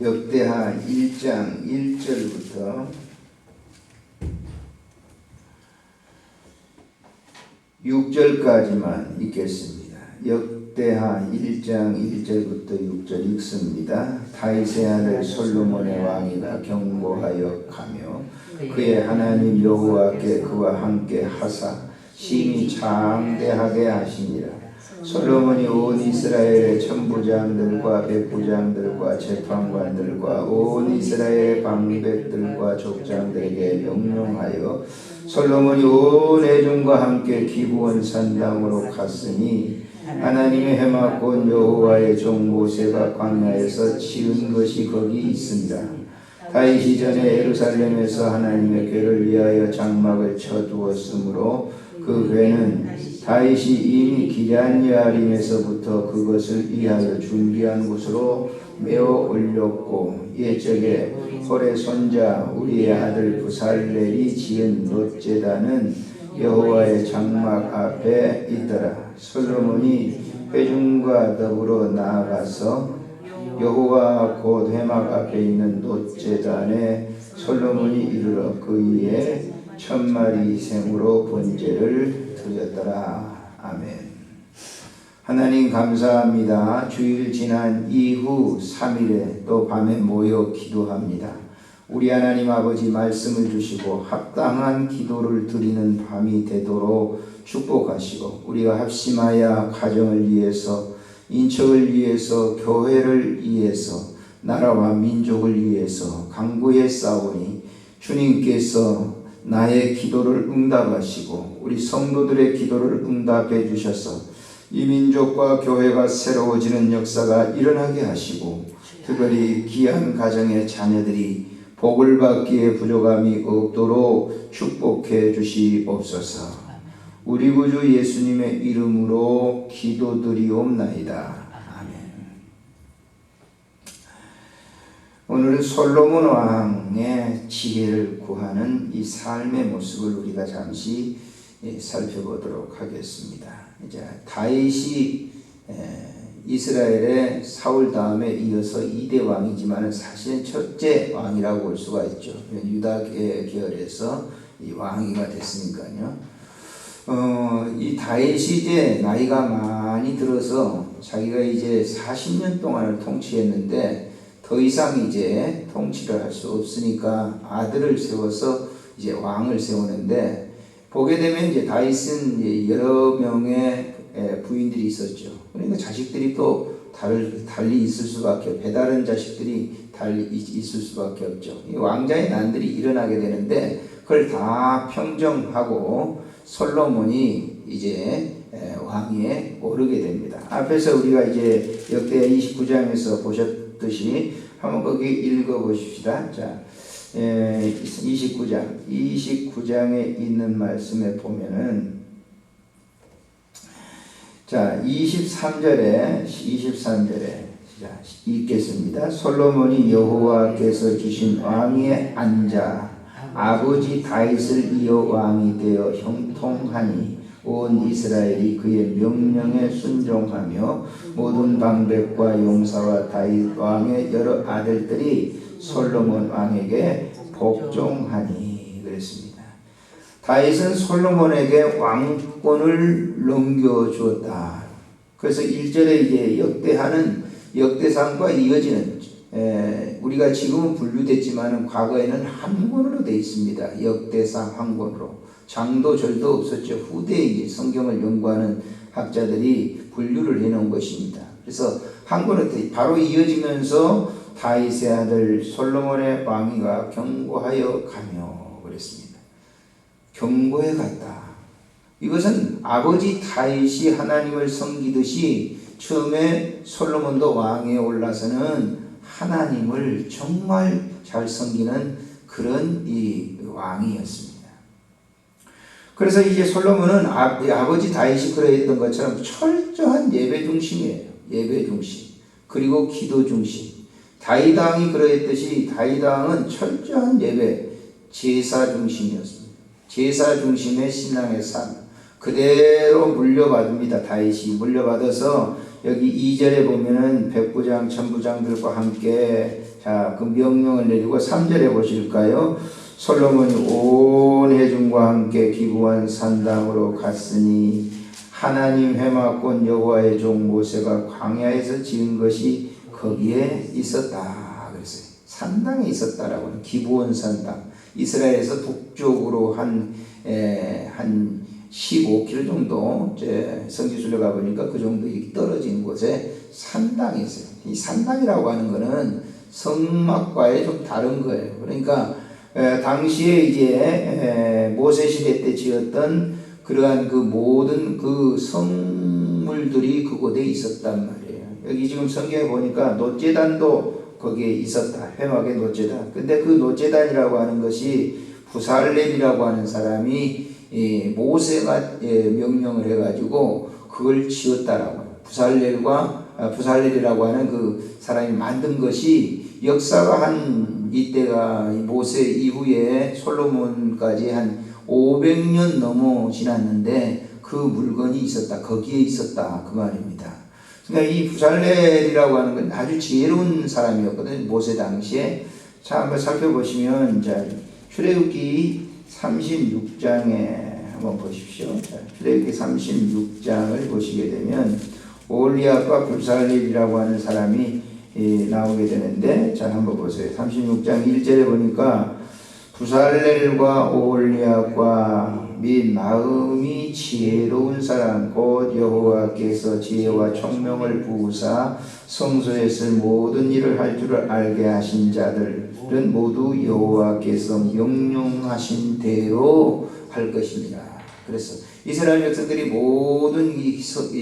역대하 1장 1절부터 6절까지만 읽겠습니다. 역대하 1장 1절부터 6절 읽습니다. 다윗의 아들 솔로몬의 왕이가 경고하여 가며 그의 하나님 여호와께 그와 함께 하사 심히 장대하게 하시니라. 솔로몬이 온 이스라엘의 천부장들과 백부장들과 재판관들과 온 이스라엘의 방백들과 족장들에게 명령하여 솔로몬이 온 회중과 함께 기브온 산당으로 갔으니 하나님의 해맞고 여호와의 종 모세가 광야에서 지은 것이 거기 있습니다. 다윗이 전에 예루살렘에서 하나님의 궤를 위하여 장막을 쳐두었으므로 그 궤는 다윗이 이미 기럇여아림에서부터 그것을 위하여 준비한 곳으로 메어 올렸고 옛적에 홀의 손자 우리의 아들 부살렐이 지은 놋제단은 여호와의 장막 앞에 있더라. 솔로몬이 회중과 더불어 나아가서 여호와 곧 회막 앞에 있는 놋제단에 솔로몬이 이르러 그 위에 1000마리 생으로 번제를 드렸더라. 아멘. 하나님 감사합니다. 주일 지난 이후 3일에 또 밤에 모여 기도합니다. 우리 하나님 아버지 말씀을 주시고 합당한 기도를 드리는 밤이 되도록 축복하시고 우리가 합심하여 가정을 위해서 인척을 위해서 교회를 위해서 나라와 민족을 위해서 간구에 싸우니 주님께서 나의 기도를 응답하시고 우리 성도들의 기도를 응답해 주셔서 이 민족과 교회가 새로워지는 역사가 일어나게 하시고 특별히 귀한 가정의 자녀들이 복을 받기에 부족함이 없도록 축복해 주시옵소서. 우리 구주 예수님의 이름으로 기도드리옵나이다. 아멘. 오늘은 솔로몬 왕의 지혜를 구하는 이 삶의 모습을 우리가 잠시 살펴보도록 하겠습니다. 이제 다윗이 이스라엘의 사울 다음에 이어서 2대 왕이지만 사실은 첫째 왕이라고 볼 수가 있죠. 유다 계열에서 이 왕이가 됐으니까요. 이 다윗이 이제 나이가 많이 들어서 자기가 이제 40년 동안을 통치했는데 더 이상 이제 통치를 할 수 없으니까 아들을 세워서 이제 왕을 세우는데 보게 되면 이제 다윗은 이제 여러 명의 부인들이 있었죠. 그러니까 자식들이 또 달리 있을 수밖에, 배다른 자식들이 달리 있을 수밖에 없죠. 이 왕자의 난들이 일어나게 되는데 그걸 다 평정하고 솔로몬이 이제 왕위에 오르게 됩니다. 앞에서 우리가 이제 역대 29장에서 보셨듯이 한번 거기 읽어보십시다. 자, 29장에 있는 말씀에 보면은 자 23절에 자, 읽겠습니다. 솔로몬이 여호와께서 주신 왕위에 앉아 아버지 다윗을 이어 왕이 되어 형통하니 온 이스라엘이 그의 명령에 순종하며 모든 방백과 용사와 다윗 왕의 여러 아들들이 솔로몬 왕에게 복종하니 그랬습니다. 다윗은 솔로몬에게 왕권을 넘겨주었다. 그래서 1절에 이제 역대하는 역대상과 이어지는 우리가 지금은 분류됐지만 과거에는 한 권으로 되어 있습니다. 역대상 한 권으로. 장도 절도 없었죠. 후대에 이제 성경을 연구하는 학자들이 분류를 해놓은 것입니다. 그래서 한 권으로 바로 이어지면서 다윗의 아들 솔로몬의 왕위가 경고하여 가며 그랬습니다. 경고해 갔다. 이것은 아버지 다윗이 하나님을 섬기듯이 처음에 솔로몬도 왕위에 올라서는 하나님을 정말 잘 섬기는 그런 이 왕이었습니다. 그래서 이제 솔로몬은 아버지 다윗이 그러했던 것처럼 철저한 예배 중심이에요. 예배 중심. 그리고 기도 중심. 다윗 왕이 그러했듯이 다윗 왕은 철저한 예배, 제사 중심이었습니다. 제사 중심의 신앙의 삶. 그대로 물려받습니다. 다윗이 물려받아서 여기 2절에 보면은 백부장, 천부장들과 함께 자, 그 명령을 내리고 3절에 보실까요? 솔로몬이 온 회중과 함께 기부한 산당으로 갔으니 하나님 회막권 여호와의 종 모세가 광야에서 지은 것이 거기에 있었다. 그랬어요. 산당에 있었다라고 하는 기브온 산당. 이스라엘에서 북쪽으로 한 15km 정도 성지순례 가보니까 그 정도 떨어진 곳에 산당이 있어요. 이 산당이라고 하는 거는 성막과의 좀 다른 거예요. 그러니까 당시에 이제 모세 시대 때 지었던 그러한 그 모든 그 성물들이 그곳에 있었단 말이에요. 여기 지금 성경에 보니까 노제단도 거기에 있었다. 회막의 노제단. 근데 그 노제단이라고 하는 것이 부살렐이라고 하는 사람이 모세가 명령을 해가지고 그걸 지었다라고 해요. 부살렐이라고 하는 그 사람이 만든 것이 역사가 한 이때가 모세 이후에 솔로몬까지 한 500년 넘어 지났는데 그 물건이 있었다. 거기에 있었다. 그 말입니다. 그러니까 이 부살렐이라고 하는 건 아주 지혜로운 사람이었거든요. 모세 당시에. 자, 한번 살펴보시면 자, 출애굽기 36장에 한번 보십시오. 자, 출애굽기 36장을 보시게 되면 오홀리압과 부살렐이라고 하는 사람이 나오게 되는데, 자, 한번 보세요. 36장 1절에 보니까 부살렐과 오홀리압과 및 마음이 지혜로운 사람 곧 여호와께서 지혜와 총명을 부으사 성소에 쓸 모든 일을 할 줄을 알게 하신 자들은 모두 여호와께서 명령하신 대로 할 것입니다. 그래서 이스라엘 백성들이 모든 이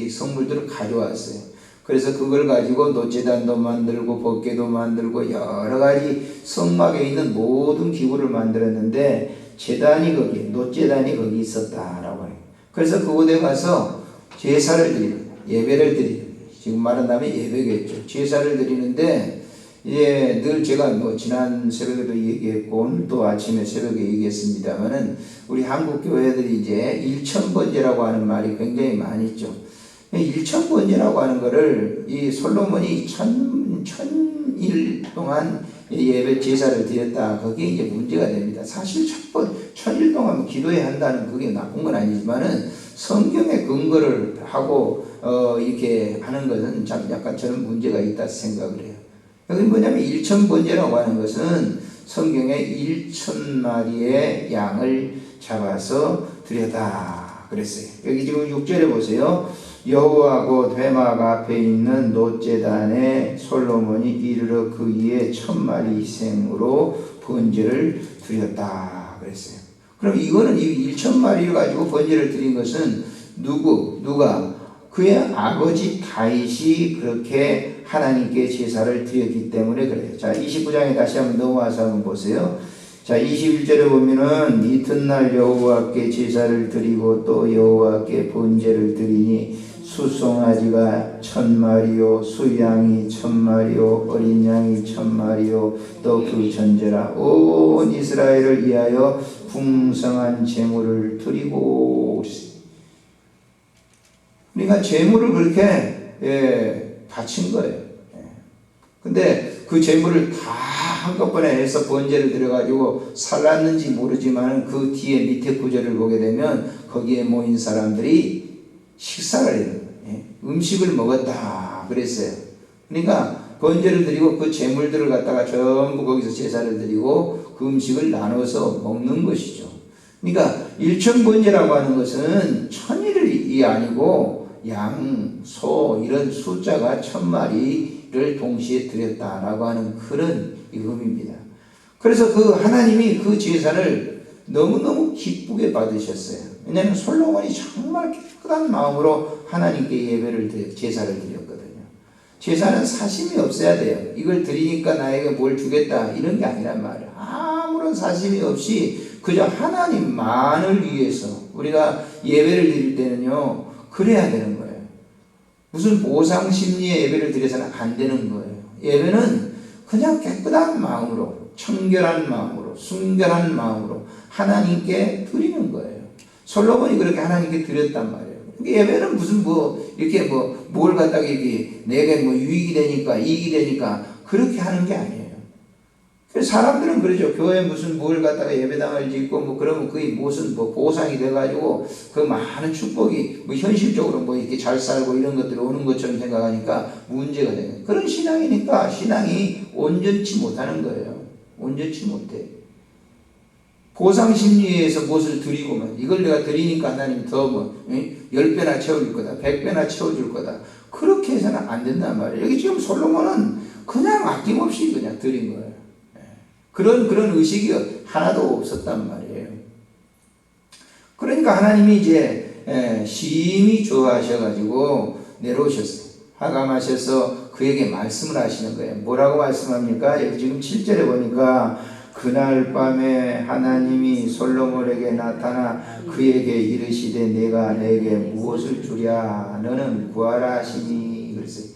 성물들을 가져왔어요. 그래서 그걸 가지고 노제단도 만들고 법궤도 만들고 여러 가지 성막에 있는 모든 기구를 만들었는데 제단이 거기, 노제단이 거기 있었다라고 해요. 그래서 그곳에 가서 제사를 드리는, 예배를 드리는, 지금 말한다면 예배겠죠. 제사를 드리는데, 늘 제가 지난 새벽에도 얘기했고, 오늘 또 아침에 새벽에 얘기했습니다만은, 우리 한국 교회들이 이제 일천번제라고 하는 말이 굉장히 많이 있죠. 일천번제라고 하는 거를 이 솔로몬이 천일 동안 예배 제사를 드렸다. 그게 이제 문제가 됩니다. 사실 천일 동안 기도해야 한다는 그게 나쁜 건 아니지만은 성경에 근거를 하고 이렇게 하는 것은 참 약간 저는 문제가 있다 생각을 해요. 여기 뭐냐면 일천번제라고 하는 것은 성경에 1,000마리의 양을 잡아서 드렸다 그랬어요. 여기 지금 6절에 보세요. 여호와 곧 회막 앞에 있는 노제단에 솔로몬이 이르러 그 위에 1,000마리 희생으로 번제를 드렸다 그랬어요. 그럼 이거는 이 1,000마리를 가지고 번제를 드린 것은 누가? 그의 아버지 다윗이 그렇게 하나님께 제사를 드렸기 때문에 그래요. 자, 29장에 다시 한번 넘어와서 한번 보세요. 자, 21절에 보면은 이튿날 여호와께 제사를 드리고 또 여호와께 번제를 드리니 수송아지가 1,000마리요 수양이 1,000마리요 어린 양이 1,000마리요 또 그 전제라 온 이스라엘을 위하여 풍성한 제물을 드리고. 그러니까 제물을 그렇게 바친 거예요. 근데 그 제물을 다 한꺼번에 해서 번제를 드려가지고 살랐는지 모르지만 그 뒤에 밑에 구절을 보게 되면 거기에 모인 사람들이 식사를 해요. 음식을 먹었다 그랬어요. 그러니까 번제를 드리고 그 제물들을 갖다가 전부 거기서 제사를 드리고 그 음식을 나눠서 먹는 것이죠. 그러니까 일천번제라고 하는 것은 1,000일이 아니고 양, 소 이런 숫자가 1,000마리를 동시에 드렸다라고 하는 그런 의미입니다. 그래서 그 하나님이 그 제사를 너무너무 기쁘게 받으셨어요. 왜냐하면 솔로몬이 정말 깨끗한 마음으로 하나님께 제사를 드렸거든요. 제사는 사심이 없어야 돼요. 이걸 드리니까 나에게 뭘 주겠다 이런 게 아니란 말이에요. 아무런 사심이 없이 그저 하나님만을 위해서 우리가 예배를 드릴 때는요 그래야 되는 거예요. 무슨 보상 심리의 예배를 드려서는 안 되는 거예요. 예배는 그냥 깨끗한 마음으로, 청결한 마음으로, 순결한 마음으로 하나님께 드리는 거예요. 솔로몬이 그렇게 하나님께 드렸단 말이에요. 예배는 무슨 이렇게 뭘 갖다가 이렇게 내게 유익이 되니까, 이익이 되니까 그렇게 하는 게 아니에요. 사람들은 그러죠. 교회 무슨 뭘 갖다가 예배당을 짓고 뭐 그러면 그게 무슨 뭐 보상이 돼가지고 그 많은 축복이 뭐 현실적으로 뭐 이렇게 잘 살고 이런 것들이 오는 것처럼 생각하니까 문제가 되는 그런 신앙이니까 신앙이 온전치 못하는 거예요. 온전치 못해. 보상 심리에서 무엇을 드리고만 이걸 내가 드리니까 하나님이 더 뭐 10배나 채워줄 거다. 100배나 채워줄 거다. 그렇게 해서는 안 된단 말이에요. 여기 지금 솔로몬은 그냥 아낌없이 그냥 드린 거예요. 그런 의식이 하나도 없었단 말이에요. 그러니까 하나님이 이제 심히 좋아하셔가지고 내려오셨어요. 하감하셔서 그에게 말씀을 하시는 거예요. 뭐라고 말씀합니까? 여기 지금 7절에 보니까 그날 밤에 하나님이 솔로몬에게 나타나 그에게 이르시되 내가 내게 무엇을 주랴 너는 구하라 하시니 그랬어요.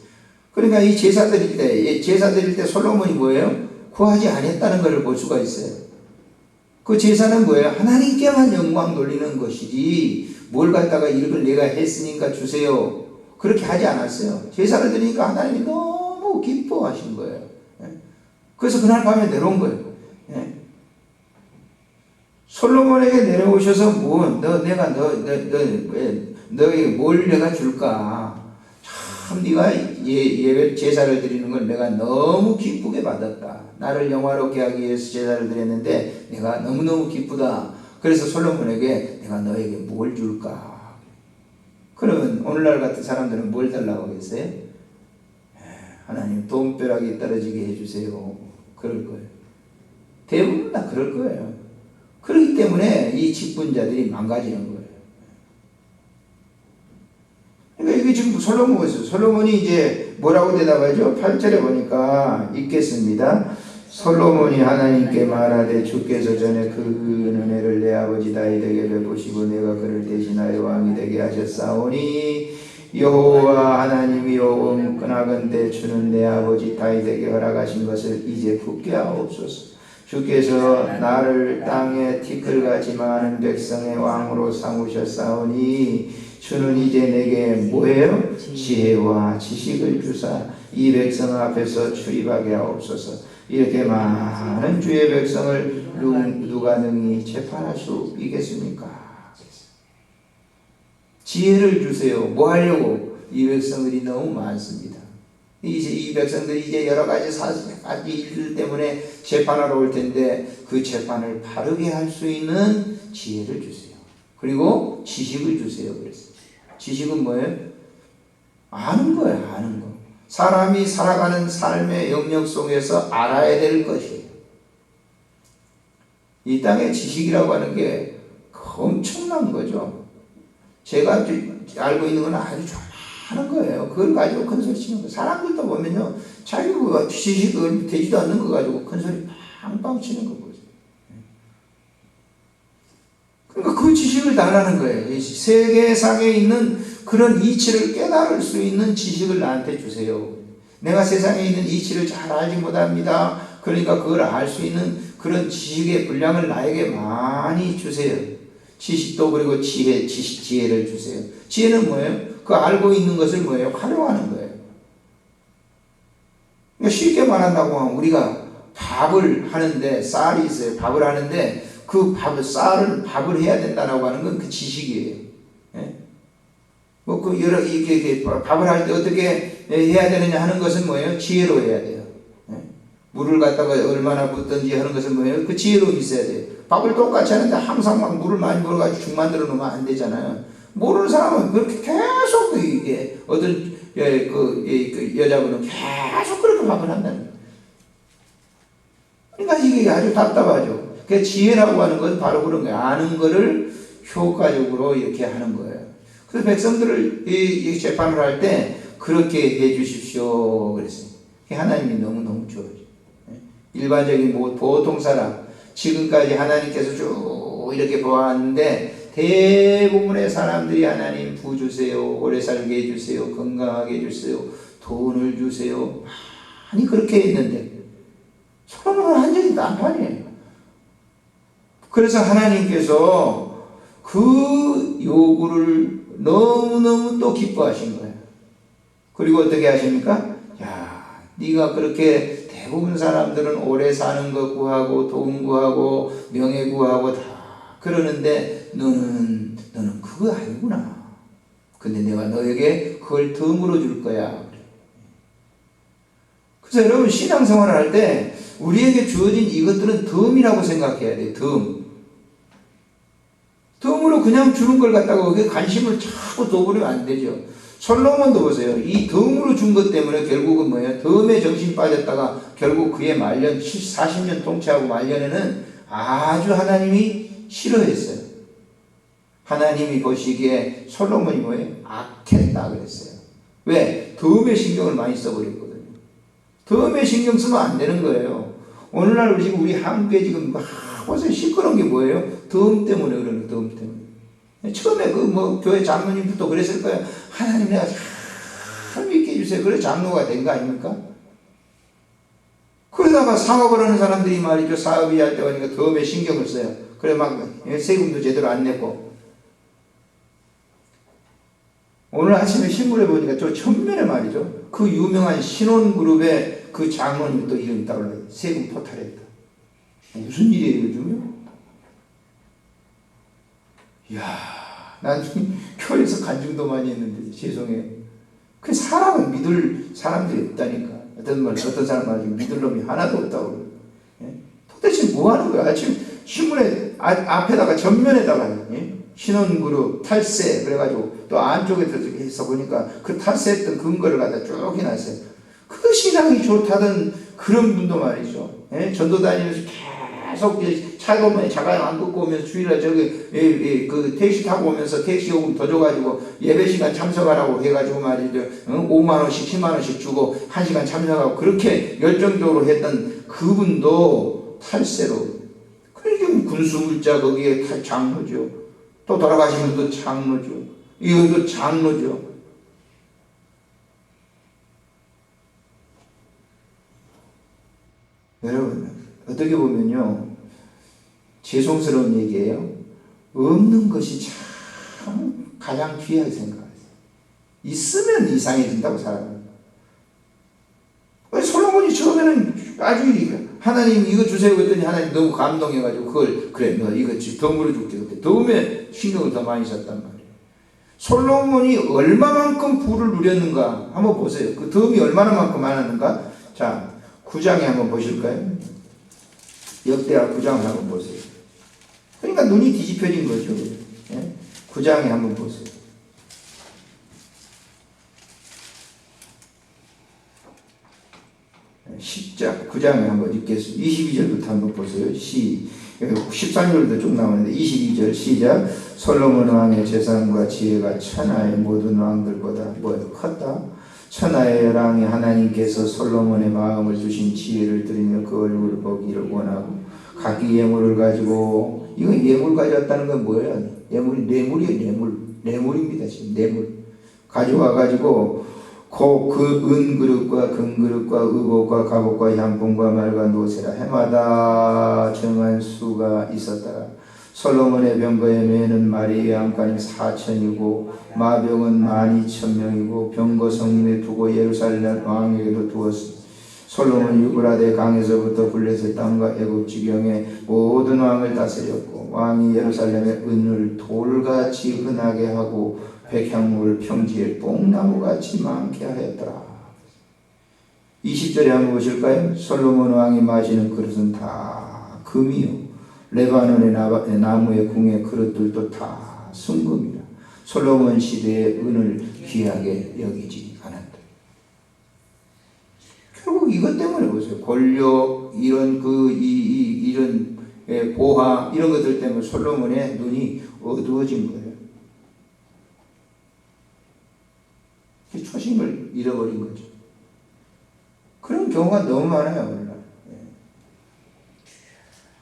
그러니까 이 제사 드릴 때 솔로몬이 뭐예요? 구하지 않았다는 것을 볼 수가 있어요. 그 제사는 뭐예요? 하나님께만 영광 돌리는 것이지 뭘 갖다가 이걸 내가 했으니까 주세요. 그렇게 하지 않았어요. 제사를 드리니까 하나님이 너무 기뻐하신 거예요. 그래서 그날 밤에 내려온 거예요. 솔로몬에게 내려오셔서 너에게 뭘 내가 줄까? 참 네가 예배 제사를 드리는 걸 내가 너무 기쁘게 받았다. 나를 영화롭게 하기 위해서 제사를 드렸는데 내가 너무너무 기쁘다. 그래서 솔로몬에게 내가 너에게 뭘 줄까? 그러면 오늘날 같은 사람들은 뭘 달라고 하겠어요? 하나님 돈벼락이 떨어지게 해주세요. 그럴 거예요. 대부분 다 그럴 거예요. 그렇기 때문에 이 직분자들이 망가지는 거예요. 그러니까 이게 지금 솔로몬이 이제 뭐라고 대답하죠? 8절에 보니까 읽겠습니다. 솔로몬이 하나님께 말하되 주께서 전에 그 은혜를 내 아버지 다윗에게 베푸시고 내가 그를 대신하여 왕이 되게 하셨사오니 여호와 하나님이여 원하건대 주는 내 아버지 다윗에게 허락하신 것을 이제 굳게 하옵소서. 주께서 나를 땅에 티끌같이 많은 백성의 왕으로 삼으셨사오니 주는 이제 내게 뭐예요? 지혜와 지식을 주사 이 백성 앞에서 출입하게 하옵소서. 이렇게 많은 주의 백성을 누가 능히 재판할 수 있겠습니까? 지혜를 주세요. 뭐 하려고? 이 백성들이 너무 많습니다. 이제 이 백성들이 이제 여러 가지 일들 때문에 재판하러 올 텐데 그 재판을 바르게 할 수 있는 지혜를 주세요. 그리고 지식을 주세요. 그랬어요. 지식은 뭐예요? 아는 거예요. 아는 거. 사람이 살아가는 삶의 영역 속에서 알아야 될 것이에요. 이 땅의 지식이라고 하는 게 엄청난 거죠. 제가 알고 있는 건 아주 많은 거예요. 그걸 가지고 큰 소리 치는 거예요. 사람들도 보면요, 자기가 지식을 되지도 않는 거 가지고 큰 소리 빵빵 치는 거 보세요. 그러니까 그 지식을 달라는 거예요. 세계상에 있는 그런 이치를 깨달을 수 있는 지식을 나한테 주세요. 내가 세상에 있는 이치를 잘 알지 못합니다. 그러니까 그걸 알 수 있는 그런 지식의 분량을 나에게 많이 주세요. 지식도 그리고 지혜를 주세요. 지혜는 뭐예요? 그 알고 있는 것을 뭐예요? 활용하는 거예요. 그러니까 쉽게 말한다고 하면 우리가 밥을 하는데 쌀이 있어요. 밥을 하는데 그 쌀은 밥을 해야 된다라고 하는 건 그 지식이에요. 이렇게 밥을 할 때 어떻게 해야 되느냐 하는 것은 뭐예요? 지혜로 해야 돼요. 물을 갖다가 얼마나 붓든지 하는 것은 뭐예요? 그 지혜로움이 있어야 돼요. 밥을 똑같이 하는데 항상 막 물을 많이 부어가지고 죽 만들어 놓으면 안 되잖아요. 모르는 사람은 그렇게 계속 이게 어떤 그 여자분은 계속 그렇게 밥을 한다는 거예요. 그러니까 이게 아주 답답하죠. 그 지혜라고 하는 건 바로 그런 거예요. 아는 거를 효과적으로 이렇게 하는 거예요. 그래서 백성들을 이 재판을 할 때 그렇게 해 주십시오 그랬어요. 하나님이 너무너무 좋아요. 일반적인 보통 사람, 지금까지 하나님께서 쭉 이렇게 보았는데 대부분의 사람들이 하나님 부 주세요, 오래 살게 해주세요, 건강하게 해주세요, 돈을 주세요, 많이 그렇게 했는데 솔로몬은 완전히 딴판이에요. 그래서 하나님께서 그 요구를 너무너무 또 기뻐하신 거예요. 그리고 어떻게 하십니까? 야, 네가 그렇게 대부분 사람들은 오래 사는 것 구하고 돈 구하고 명예 구하고 다 그러는데 너는 그거 아니구나. 근데 내가 너에게 그걸 덤으로 줄 거야. 그래서 여러분 신앙생활을 할 때 우리에게 주어진 이것들은 덤이라고 생각해야 돼. 덤으로 그냥 주는 걸 갖다가 거기에 관심을 자꾸 둬버리면 안 되죠. 솔로몬도 보세요. 이 덤으로 준 것 때문에 결국은 뭐예요? 덤에 정신 빠졌다가 결국 그의 말년 40년 통치하고 말년에는 아주 하나님이 싫어했어요. 하나님이 보시기에 솔로몬이 뭐예요? 악했다 그랬어요. 왜? 덤에 신경을 많이 써버렸거든요. 덤에 신경 쓰면 안 되는 거예요. 오늘날 지금 우리 한국에 지금 막 보세요. 시끄러운 게 뭐예요? 덤 때문에 그러는 덤 때문에. 처음에 교회 장로님부터 그랬을 거예요. 하나님 내가 잘 믿게 해주세요. 그래 장로가 된 거 아닙니까? 그러다가 사업을 하는 사람들이 말이죠. 사업이 할 때 보니까 덤에 신경을 써요. 그래 막 세금도 제대로 안 내고. 오늘 아침에 신문에 보니까 저 전면에 말이죠. 그 유명한 신혼그룹의 그 장로님 또 이름이 떠올라요. 세금 포탈했다. 무슨 일이에요 요즘요? 이야, 난 교회에서 간증도 많이 했는데 죄송해요. 그 사람은 믿을 사람들이 없다니까. 어떤 사람 말이죠. 믿을 놈이 하나도 없다고. 예? 도대체 뭐 하는 거야? 아침 신문에 앞에다가 전면에다가 신혼그룹 탈세 그래가지고 또 안쪽에 들어서 보니까 그 탈세했던 근거를 갖다 쭉 해놨어요. 그 신앙이 좋다던 그런 분도 말이죠. 예? 전도 다니면서 계속 차가 오면 자가 안 걷고 오면서 주일날 그 택시 타고 오면서 택시 요금 더 줘가지고 예배 시간 참석하라고 해가지고 말이죠. 5만원씩 10만원씩 주고 1시간 참석하고 그렇게 열정적으로 했던 그분도 탈세로. 그래 지금 군수물자 거기에 장로죠. 또 돌아가신 분도 장로죠. 이것도 장로죠. 여러분 어떻게 보면요 죄송스러운 얘기예요. 없는 것이 참 가장 귀하게 생각하세요. 있으면 이상해진다고 살아요. 솔로몬이 처음에는 아주 하나님 이거 주세요 그랬더니 하나님 너무 감동해가지고 그걸 그래 너 이거 덤으로 줄게 그때 덤에 신경을 더 많이 썼단 말이에요. 솔로몬이 얼마만큼 부를 누렸는가 한번 보세요. 그 덤이 얼마나만큼 많았는가. 자 9장에 한번 보실까요? 역대하 9장 한번 보세요. 그러니까 눈이 뒤집혀진 거죠. 9장에 한번 보세요. 10장 9장에 한번 읽겠습니다. 22절부터 한번 보세요. 13절도 쭉 나오는데 22절 시작. 솔로몬 왕의 재산과 지혜가 천하의 모든 왕들보다 컸다. 천하의 왕이 하나님께서 솔로몬의 마음을 주신 지혜를 들으며 그 얼굴을 보기를 원하고 각기 예물을 가지고 이거 예물 가져왔다는 건 뭐예요? 예물이 뇌물이에요. 뇌물입니다. 지금 뇌물 가져와 가지고 그 은그릇과 금그릇과 의복과 갑옷과 향품과 말과 노새라 해마다 정한 수가 있었더라. 솔로몬의 병거의 매는 마리의 안간이 4천이고 마병은 12,000명이고 병거 성문에 두고 예루살렘 왕에게도 두었으니 솔로몬이 유브라데 강에서부터 블레셋 땅과 애굽 지경의 모든 왕을 다스렸고 왕이 예루살렘의 은을 돌같이 흔하게 하고 백향물 평지에 뽕나무같이 많게 하였더라. 20절에 한번 보실까요? 솔로몬 왕이 마시는 그릇은 다 금이요 레바논의 나무의 궁의 그릇들도 다 순금이라. 솔로몬 시대의 은을 귀하게 여기지 않았다. 결국 이것 때문에 보세요. 권력 이런 이런 보화 이런 것들 때문에 솔로몬의 눈이 어두워진 거예요. 초심을 잃어버린 거죠. 그런 경우가 너무 많아요. 오늘날.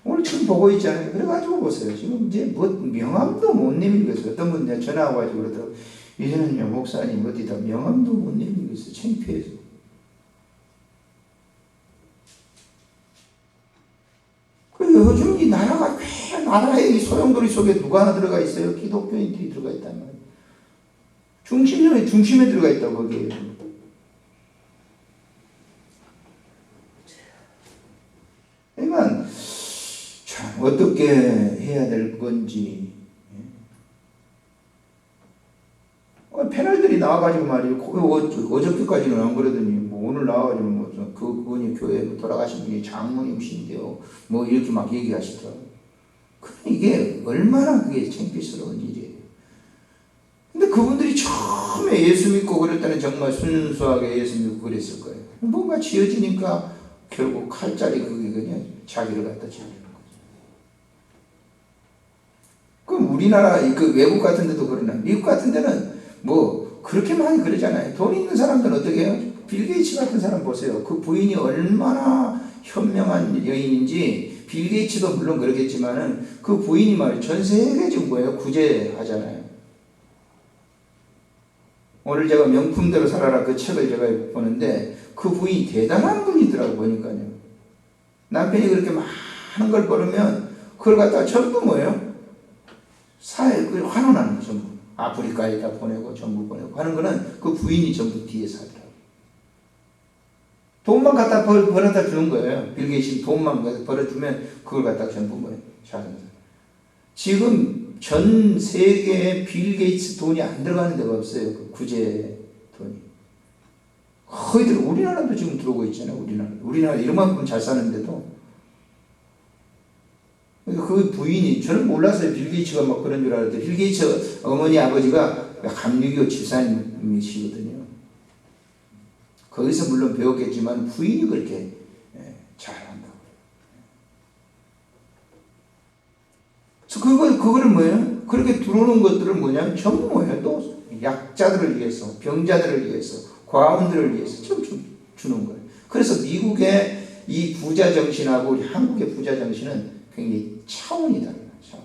오늘 지금 보고 있잖아요. 그래가지고 보세요. 지금 이제 명함도 못 내밀겠어요. 어떤 분 내가 전화와가지고 그러더라고요. 이제는요 목사님 어디다 명함도 못 내밀겠어요. 창피해서. 요즘 이 나라가 꽤 나라의 이 소용돌이 속에 누가 하나 들어가 있어요? 기독교인들이 들어가 있단 말이에요. 중심에 들어가 있다고 거기에. 어떻게 해야 될 건지. 패널들이 나와가지고 말이에요. 어저께까지는 안 그러더니 뭐 오늘 나와가지고 뭐 그분이 교회 돌아가신 분이 장모님이신데요. 뭐 이렇게 막 얘기하시더라고요. 이게 얼마나 그게 창피스러운 일이에요. 근데 그분들이 처음에 예수 믿고 그럴 때는 정말 순수하게 예수 믿고 그랬을 거예요. 뭔가 지어지니까 결국 칼자리 그게 그냥 자기를 갖다 지어주는 거죠. 그럼 우리나라 그 외국 같은 데도 그러나 미국 같은 데는 뭐 그렇게 많이 그러잖아요. 돈 있는 사람들은 어떻게 해요? 빌 게이츠 같은 사람 보세요. 그 부인이 얼마나 현명한 여인인지. 빌 게이츠도 물론 그러겠지만은 그 부인이 말이에요. 전 세계 지금 뭐예요? 구제하잖아요. 오늘 제가 명품대로 살아라 그 책을 제가 보는데 그 부인이 대단한 분이더라고 보니까요. 남편이 그렇게 많은 걸 벌으면 그걸 갖다가 전부 뭐예요? 사회 그 환원하는 거 전부. 아프리카에다 보내고 전부 보내고 하는 거는 그 부인이 전부 뒤에서 하더라고요. 돈만 갖다 벌어다 주는 거예요. 빌 게이츠 돈만 벌어주면 그걸 갖다 전부 뭐예요? 지금 전 세계에 빌 게이츠 돈이 안 들어가는 데가 없어요. 그 구제 돈이. 거의 우리나라도 지금 들어오고 있잖아요. 우리나라 이만큼 잘 사는데도. 그 부인이, 저는 몰랐어요. 빌 게이츠가 막 그런 줄 알았는데, 빌 게이츠 어머니 아버지가 감리교 집사님이시거든요. 거기서 물론 배웠겠지만 부인이 그렇게 잘한다고. 그래서 그거는 뭐예요? 그렇게 들어오는 것들은 뭐냐면 전부 뭐예요? 또 약자들을 위해서, 병자들을 위해서, 과원들을 위해서 전부 주는 거예요. 그래서 미국의 이 부자 정신하고 우리 한국의 부자 정신은 굉장히 차원이 달라요. 차원.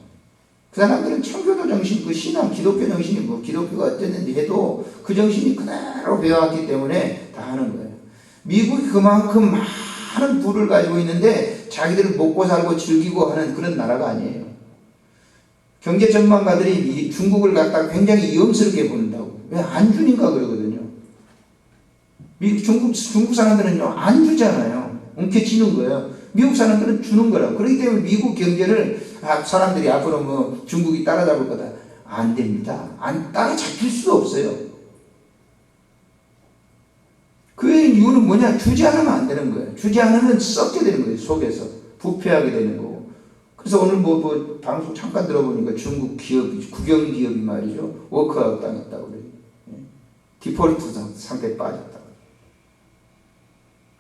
그 사람들은 청교도 정신, 그 신앙, 기독교 정신이 뭐 기독교가 어땠는지 해도 그 정신이 그대로 배워왔기 때문에 다 하는 거예요. 미국이 그만큼 많은 부를 가지고 있는데 자기들은 먹고 살고 즐기고 하는 그런 나라가 아니에요. 경제 전망가들이 중국을 갖다가 굉장히 위험스럽게 보는다고. 왜 안 주니까 그러거든요. 중국 사람들은요, 안 주잖아요. 움켜쥐는 거예요. 미국 사람들은 주는 거라고. 그렇기 때문에 미국 경제를 사람들이 앞으로 뭐 중국이 따라잡을 거다. 안 됩니다. 따라잡힐 수도 없어요. 그 이유는 뭐냐? 주지 않으면 안 되는 거예요. 주지 않으면 썩게 되는 거예요. 속에서. 부패하게 되는 거고. 그래서 오늘 뭐 방송 잠깐 들어보니까 중국 기업이, 국영 기업이 말이죠. 워크아웃 당했다고 그래요. 디폴트 상태에 빠졌다고.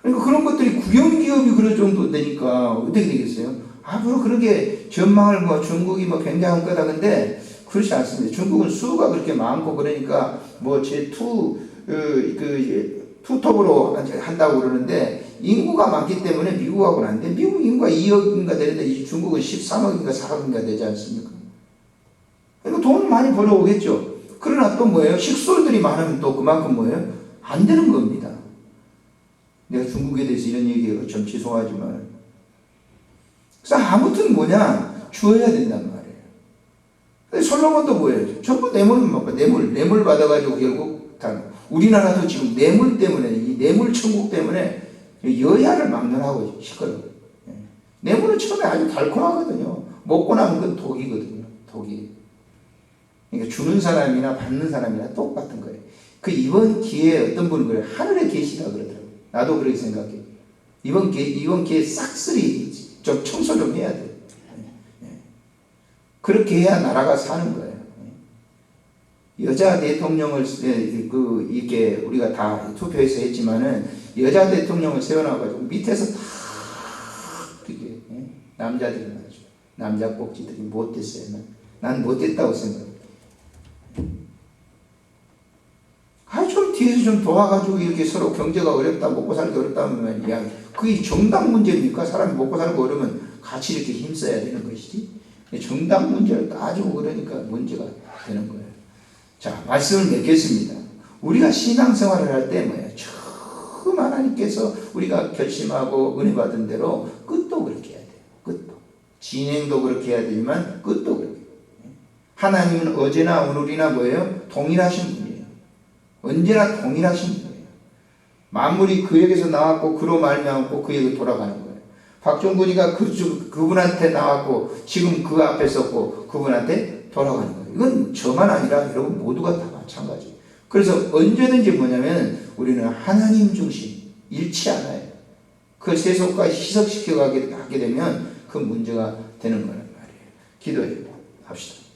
그러니까 그런 것들이 국영 기업이 그럴 정도 되니까 어떻게 되겠어요? 앞으로 그렇게 전망을 뭐 중국이 뭐 굉장한 거다. 근데 그렇지 않습니다. 중국은 수가 그렇게 많고 그러니까 뭐 투톱으로 한다고 그러는데 인구가 많기 때문에 미국하고는 안 돼. 미국 인구가 2억인가 되는데 중국은 13억인가 4억인가 되지 않습니까? 그러니까 돈을 많이 벌어오겠죠. 그러나 또 뭐예요? 식솔들이 많으면 또 그만큼 뭐예요? 안 되는 겁니다. 내가 중국에 대해서 이런 얘기가 좀 죄송하지만. 그래서 아무튼 뭐냐? 주어야 된단 말이에요. 근데 솔로몬도 뭐예요? 전부 뇌물 받아가지고 결국 다. 우리나라도 지금 뇌물 때문에, 이 뇌물 천국 때문에 여야를 막론하고 시끄러워요. 뇌물은 처음에 아주 달콤하거든요. 먹고 나면 그건 독이거든요. 독이. 그러니까 주는 사람이나 받는 사람이나 똑같은 거예요. 그 이번 기회에 어떤 분은 그래요. 하늘의 계시다 그러더라고요. 나도 그렇게 생각해. 이번 기회에 싹쓸이 좀 청소 좀 해야 돼. 그렇게 해야 나라가 사는 거예요. 여자 대통령을 이렇게 우리가 다 투표해서 했지만은 여자 대통령을 세워놔가지고 밑에서 다 이렇게 남자들이 말이죠. 남자 꼭지들이 못됐어요. 난 못됐다고 생각해. 좀 뒤에서 좀 도와가지고 이렇게 서로 경제가 어렵다, 먹고 살기 어렵다면, 야, 그게 정당 문제입니까? 사람이 먹고 살고 어려면 같이 이렇게 힘써야 되는 것이지. 정당 문제를 따지고 그러니까 문제가 되는 거예요. 자, 말씀을 맺겠습니다. 우리가 신앙생활을 할 때 뭐예요? 처음 하나님께서 우리가 결심하고 은혜 받은 대로 끝도 그렇게 해야 돼요. 끝도. 진행도 그렇게 해야 되지만 끝도 그렇게. 하나님은 어제나 오늘이나 뭐예요? 동일하신 분이에요. 언제나 동일하신 분이에요. 만물이 그에게서 나왔고 그로 말미암고 그에게 돌아가는 거예요. 박종근이가 그분한테 나왔고 지금 그 앞에 섰고 그분한테 돌아가는 거예요. 이건 저만 아니라 여러분 모두가 다 마찬가지. 그래서 언제든지 뭐냐면 우리는 하나님 중심, 잃지 않아요. 그 세속과 희석시켜 하게 되면 그 문제가 되는 거란 말이에요. 기도해 합시다.